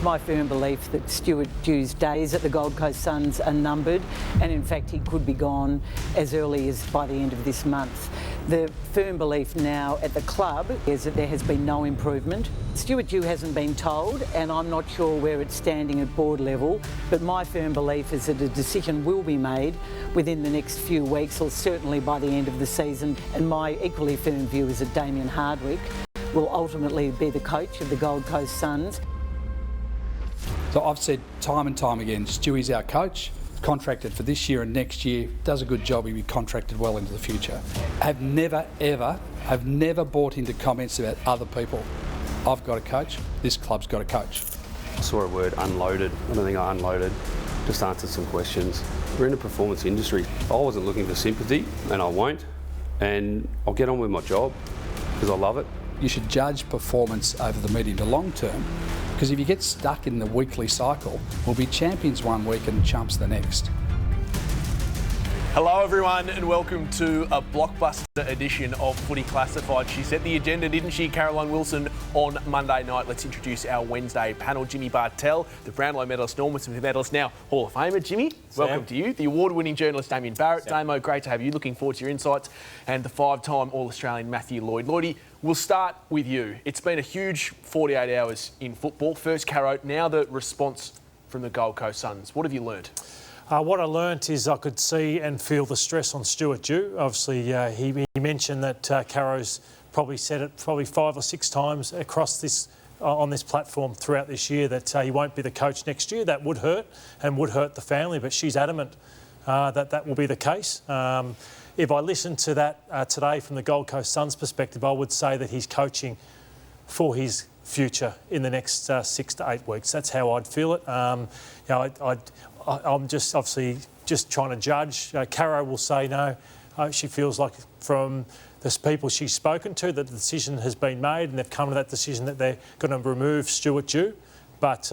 It's my firm belief that Stuart Dew's days at the Gold Coast Suns are numbered, and in fact he could be gone as early as by the end of this month. The firm belief now at the club is that there has been no improvement. Stuart Dew hasn't been told, and I'm not sure where it's standing at board level, but my firm belief is that a decision will be made within the next few weeks, or certainly by the end of the season. And my equally firm view is that Damien Hardwick will ultimately be the coach of the Gold Coast Suns. So I've said time and time again, Stewie's our coach, contracted for this year and next year, does a good job, he'll be contracted well into the future. Have never bought into comments about other people. I've got a coach, this club's got a coach. I saw a word unloaded. I don't think I unloaded, just answered some questions. We're in a performance industry. I wasn't looking for sympathy, and I won't, and I'll get on with my job because I love it. You should judge performance over the medium to long term, because if you get stuck in the weekly cycle, we'll be champions one week and chumps the next. Hello everyone and welcome to a blockbuster edition of Footy Classified. She set the agenda, didn't she, Caroline Wilson, on Monday night. Let's introduce our Wednesday panel. Jimmy Bartell, the Brownlow medalist, Norman Smith medalist, now Hall of Famer. Jimmy, welcome to you. The award-winning journalist Damien Barrett. Damo, great to have you. Looking forward to your insights. And the five-time All-Australian Matthew Lloyd. Lloydie, we'll start with you. It's been a huge 48 hours in football. First Caro, now the response from the Gold Coast Suns. What have you learnt? What I learnt is I could see and feel the stress on Stuart Dew. Obviously, he mentioned that Caro's probably said it 5 or 6 times across this on this platform throughout this year that he won't be the coach next year. That would hurt and would hurt the family, but she's adamant that will be the case. If I listened to that today from the Gold Coast Suns perspective, I would say that he's coaching for his future in the next 6 to 8 weeks. That's how I'd feel it. I'm just obviously just trying to judge. Caro will say no. She feels like from the people she's spoken to that the decision has been made and they've come to that decision that they're going to remove Stuart Dew. But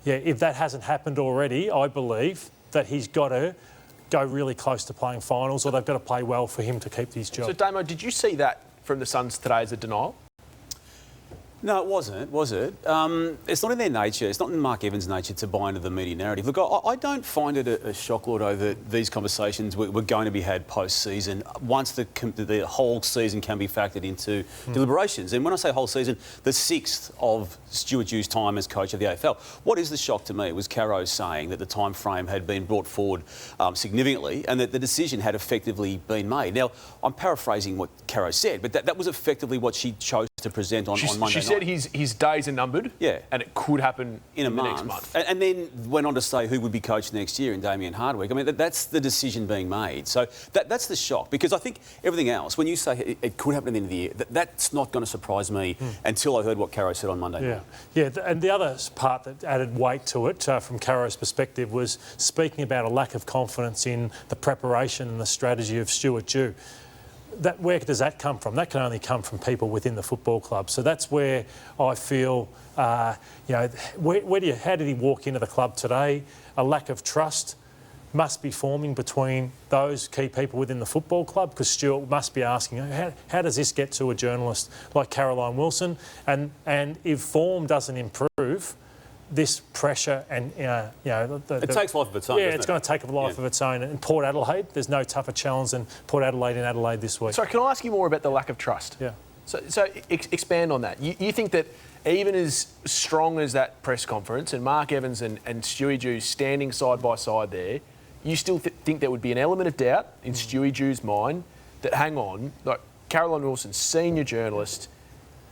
if that hasn't happened already, I believe that he's got to go really close to playing finals, or they've got to play well for him to keep his job. So Damo, did you see that from the Suns today as a denial? No, it wasn't, was it? It's not in their nature, it's not in Mark Evans' nature to buy into the media narrative. Look, I don't find it a shock, Lordo, that these conversations were going to be had post-season once the whole season can be factored into deliberations. And when I say whole season, the 6th of Stuart Dew's time as coach of the AFL. What is the shock to me was Caro saying that the time frame had been brought forward significantly and that the decision had effectively been made. Now, I'm paraphrasing what Caro said, but that was effectively what she chose to present on Monday night. She said his days are numbered, and it could happen in the next month. And then went on to say who would be coach next year in Damien Hardwick. I mean, that's the decision being made. So that's the shock, because I think everything else, when you say it could happen at the end of the year, that's not going to surprise me until I heard what Caro said on Monday night. Yeah, and the other part that added weight to it from Caro's perspective was speaking about a lack of confidence in the preparation and the strategy of Stuart Dew. Where does that come from? That can only come from people within the football club. So that's where I feel, how did he walk into the club today? A lack of trust must be forming between those key people within the football club, because Stuart must be asking, how does this get to a journalist like Caroline Wilson? And if form doesn't improve, this pressure and, it takes life of its own. Yeah, it's going to take a life of its own. And Port Adelaide, there's no tougher challenge than Port Adelaide in Adelaide this week. Sorry, can I ask you more about the lack of trust? Yeah. So expand on that. You think that even as strong as that press conference and Mark Evans and Stewie Dew standing side by side there, you still think there would be an element of doubt in Stewie Dew's mind that, hang on, like Caroline Wilson, senior journalist,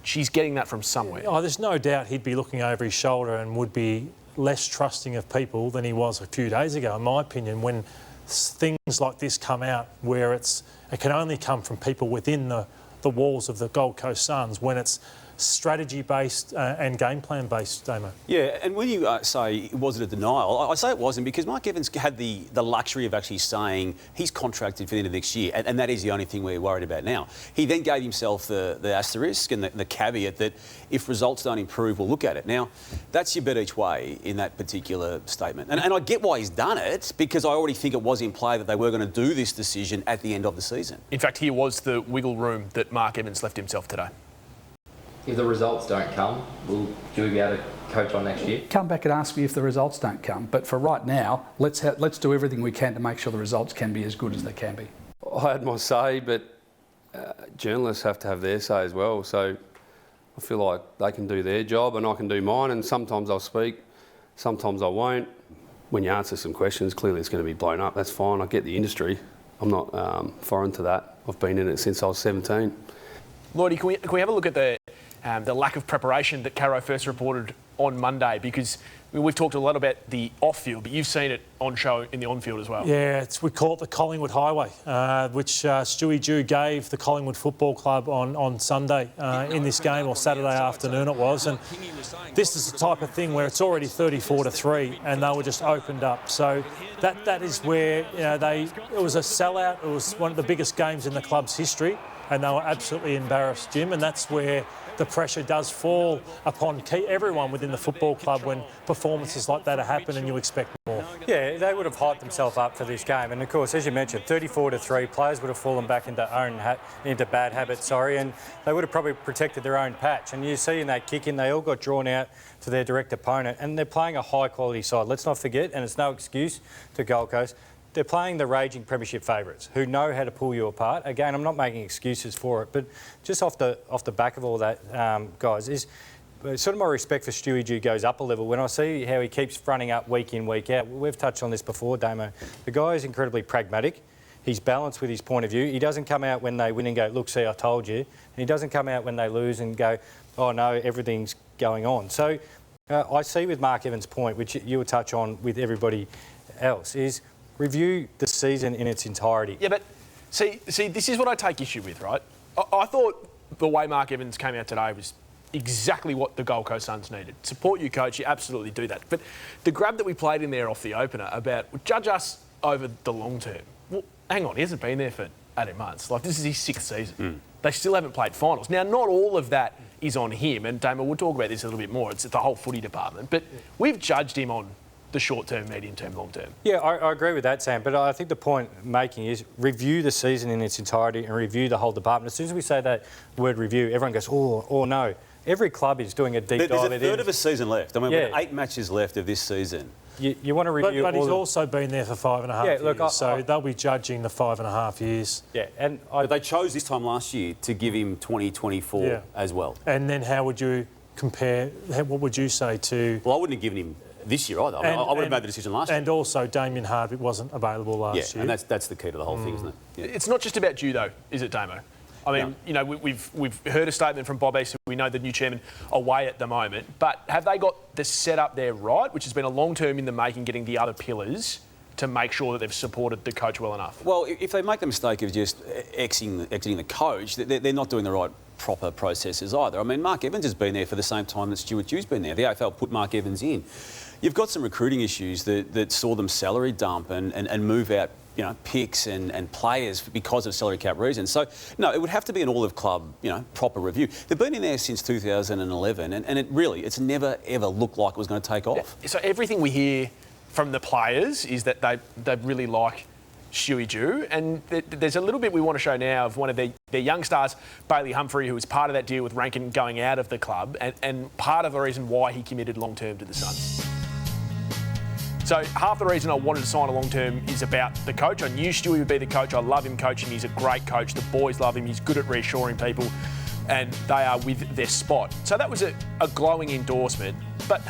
she's getting that from somewhere. Oh, there's no doubt he'd be looking over his shoulder and would be less trusting of people than he was a few days ago, in my opinion, when things like this come out where it can only come from people within the walls of the Gold Coast Suns, when it's strategy-based and game plan-based, Damo. Yeah, and when you say, was it a denial, I say it wasn't, because Mark Evans had the luxury of actually saying he's contracted for the end of next year, and that is the only thing we're worried about now. He then gave himself the asterisk and the caveat that if results don't improve, we'll look at it. Now, that's your bet each way in that particular statement. And I get why he's done it, because I already think it was in play that they were going to do this decision at the end of the season. In fact, here was the wiggle room that Mark Evans left himself today. If the results don't come, will Dewey be able to coach on next year? Come back and ask me if the results don't come. But for right now, let's do everything we can to make sure the results can be as good as they can be. I had my say, but journalists have to have their say as well. So I feel like they can do their job and I can do mine, and sometimes I'll speak, sometimes I won't. When you answer some questions, clearly it's going to be blown up. That's fine. I get the industry. I'm not foreign to that. I've been in it since I was 17. Lloydie, can we have a look at the lack of preparation that Caro first reported on Monday? Because we've talked a lot about the off-field, but you've seen it on show in the on-field as well. Yeah, we call it the Collingwood Highway, which Stuart Dew gave the Collingwood Football Club on Sunday in this game, or Saturday afternoon it was. And this is the type of thing where it's already 34-3 and they were just opened up. So that is where it was a sellout. It was one of the biggest games in the club's history, and they were absolutely embarrassed, Jim, and that's where the pressure does fall upon everyone within the football club when performances like that happen and you expect more. Yeah, they would have hyped themselves up for this game, and of course, as you mentioned, 34-3, players would have fallen back into bad habits, and they would have probably protected their own patch. And you see in that kick-in, they all got drawn out to their direct opponent, and they're playing a high-quality side. Let's not forget, and it's no excuse to Gold Coast, they're playing the raging premiership favourites who know how to pull you apart. Again, I'm not making excuses for it, but just off the back of all that, guys, is sort of my respect for Stewie Dew goes up a level when I see how he keeps fronting up week in, week out. We've touched on this before, Damo. The guy is incredibly pragmatic. He's balanced with his point of view. He doesn't come out when they win and go, look, see, I told you. And he doesn't come out when they lose and go, oh, no, everything's going on. So I see with Mark Evans' point, which you will touch on with everybody else, is review the season in its entirety. Yeah, but see, this is what I take issue with, right? I thought the way Mark Evans came out today was exactly what the Gold Coast Suns needed. Support you, coach, you absolutely do that. But the grab that we played in there off the opener about judge us over the long term. Well, hang on, he hasn't been there for 18 months. Like, this is his 6th season. They still haven't played finals. Now, not all of that is on him, and Damon, we'll talk about this a little bit more. It's the whole footy department. But we've judged him on the short term, medium term, long term. Yeah, I agree with that, Sam, but I think the point making is review the season in its entirety and review the whole department. As soon as we say that word review, everyone goes, oh no. Every club is doing a deep dive. There's a third of a season left. I mean, we've got 8 matches left of this season. You want to review But he's also been there for 5.5 years, look, so they'll be judging the 5.5 years. Yeah, and but they chose this time last year to give him 2024 as well. And then how would you compare, what would you say to... Well, I wouldn't have given him this year either. I would have made the decision last year. And also Damien Hardwick wasn't available last year. And that's the key to the whole thing, isn't it? Yeah. It's not just about you, though, is it, Damo? I mean, you know, we've heard a statement from Bob East, we know the new chairman away at the moment, but have they got the setup there right, which has been a long term in the making, getting the other pillars to make sure that they've supported the coach well enough? Well, if they make the mistake of just exiting the coach, they're not doing the right proper processes either. I mean, Mark Evans has been there for the same time that Stuart Dew's been there. The AFL put Mark Evans in. You've got some recruiting issues that saw them salary dump and move out, you know, picks and players because of salary cap reasons. So, no, it would have to be an all-of-club, you know, proper review. They've been in there since 2011 and it's never, ever looked like it was going to take off. So everything we hear from the players is that they really like Stewie Dew, and there's a little bit we want to show now of one of their young stars, Bailey Humphrey, who was part of that deal with Rankin going out of the club and part of the reason why he committed long-term to the Suns. So half the reason I wanted to sign a long-term is about the coach. I knew Stewie would be the coach. I love him coaching. He's a great coach. The boys love him. He's good at reassuring people, and they are with their spot. So that was a glowing endorsement. But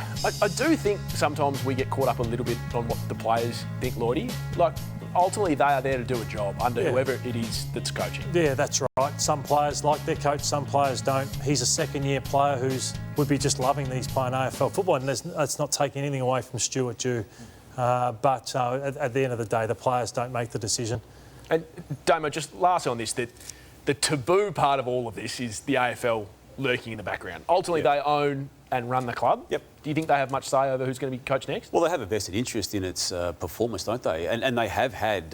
I do think sometimes we get caught up a little bit on what the players think, Lloydie. Like, ultimately, they are there to do a job under whoever it is that's coaching. Yeah, that's right. Some players like their coach, some players don't. He's a second-year player would be just loving these playing AFL football, and that's not taking anything away from Stuart Dew. But at the end of the day, the players don't make the decision. And Damo, just lastly on this, that the taboo part of all of this is the AFL lurking in the background. Ultimately, they own and run the club. Yep. Do you think they have much say over who's going to be coach next? Well, they have a vested interest in its performance, don't they? And they have had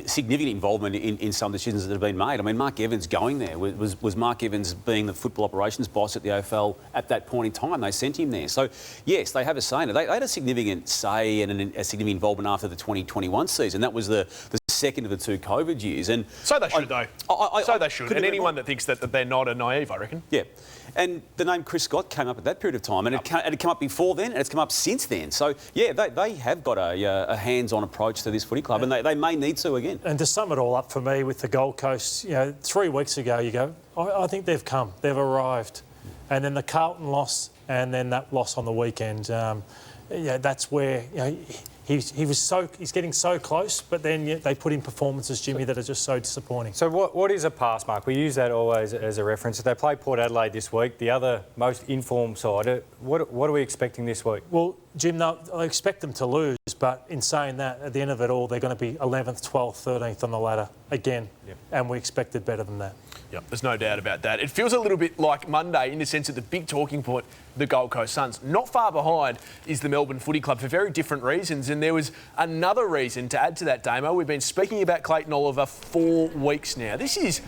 significant involvement in some decisions that have been made. I mean, Mark Evans going there, was Mark Evans being the football operations boss at the AFL at that point in time? They sent him there. So, yes, they have a say in it. They had a significant say and a significant involvement after the 2021 season. That was the second of the 2 COVID years. And so they should, though. So they should. And anyone that thinks that they're not are naive, I reckon. Yeah. And the name Chris Scott came up at that period of time, and it had come up before then, and it's come up since then. So, yeah, they have got a hands-on approach to this footy club, and they may need to again. And to sum it all up for me with the Gold Coast, 3 weeks ago, you go, I think they've come, they've arrived. And then the Carlton loss, and then that loss on the weekend, that's where he's getting so close, but then they put in performances, Jimmy, that are just so disappointing. So what is a pass mark? We use that always as a reference. They play Port Adelaide this week, the other most informed side. What are we expecting this week? Well, Jim, I expect them to lose, but in saying that, at the end of it all, they're going to be 11th, 12th, 13th on the ladder again, and we expected better than that. Yep, there's no doubt about that. It feels a little bit like Monday in the sense that the big talking point, the Gold Coast Suns. Not far behind is the Melbourne Footy Club for very different reasons, and there was another reason to add to that, Damo. We've been speaking about Clayton Oliver for weeks now. This is